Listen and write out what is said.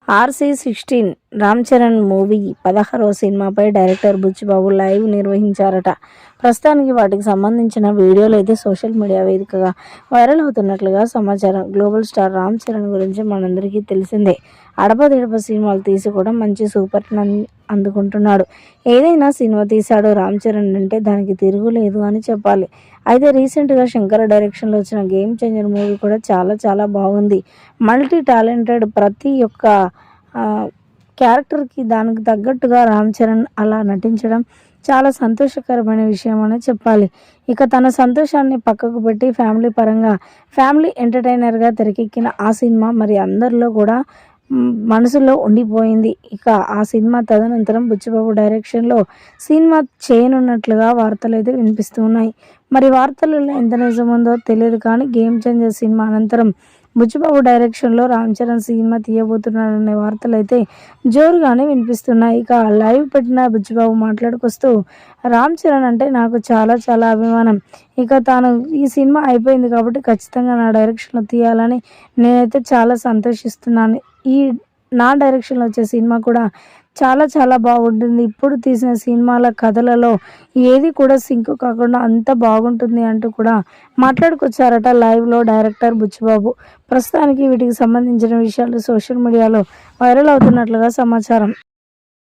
RC16 Ram Charan movie 16వ సినిమాపై director Buchibabu live నిర్వహించారట. ప్రస్తుతానికి వాటికి సంబంధించిన వీడియోలు అయితే సోషల్ మీడియా వేదికగా వైరల్ అవుతున్నట్లుగా సమాచారం. గ్లోబల్ స్టార్ రామ్ చరణ్ గురించి మనందరికీ తెలిసిందే. అడపదడప సినిమాలు తీసి కూడా మంచి సూపర్ అందుకుంటున్నాడు. ఏదైనా సినిమా తీశాడు రామ్ చరణ్ అంటే దానికి తిరుగులేదు అని చెప్పాలి. అయితే రీసెంట్గా శంకర్ డైరెక్షన్లో వచ్చిన గేమ్ చేంజర్ మూవీ కూడా చాలా బాగుంది. మల్టీ టాలెంటెడ్ ప్రతి ఒక్క క్యారెక్టర్కి దానికి తగ్గట్టుగా రామ్ చరణ్ అలా నటించడం చాలా సంతోషకరమైన విషయం అని చెప్పాలి. ఇక తన సంతోషాన్ని పక్కకు పెట్టి ఫ్యామిలీ ఎంటర్టైనర్గా తెరకెక్కిన ఆ సినిమా మరి అందరిలో కూడా మనసులో ఉండిపోయింది. ఇక ఆ సినిమా తదనంతరం బుచ్చిబాబు డైరెక్షన్లో సినిమా చేయనున్నట్లుగా వార్తలు అయితే వినిపిస్తున్నాయి. మరి వార్తలలో ఎంత నిజం ఉందో తెలియదు కానీ గేమ్ చేంజర్ సినిమా అనంతరం బుచ్చిబాబు డైరెక్షన్లో రామ్ చరణ్ సినిమా తీయబోతున్నాడనే వార్తలు అయితే జోరుగానే వినిపిస్తున్నాయి. ఇక లైవ్ పెట్టిన బుచ్చిబాబు మాట్లాడుకొస్తూ రామ్ చరణ్ అంటే నాకు చాలా అభిమానం. ఇక తాను ఈ సినిమా అయిపోయింది కాబట్టి ఖచ్చితంగా నా డైరెక్షన్లో తీయాలని నేనైతే చాలా సంతోషిస్తున్నాను. నా డైరెక్షన్లో వచ్చే సినిమా కూడా చాలా బాగుంటుంది. ఇప్పుడు తీసిన సినిమాల కథలలో ఏది కూడా సింక్ కాకుండా అంత బాగుంటుంది అంటూ కూడా మాట్లాడుకొచ్చారట లైవ్లో డైరెక్టర్ బుచ్చిబాబు. ప్రస్తుతానికి వీటికి సంబంధించిన విషయాలు సోషల్ మీడియాలో వైరల్ అవుతున్నట్లుగా సమాచారం.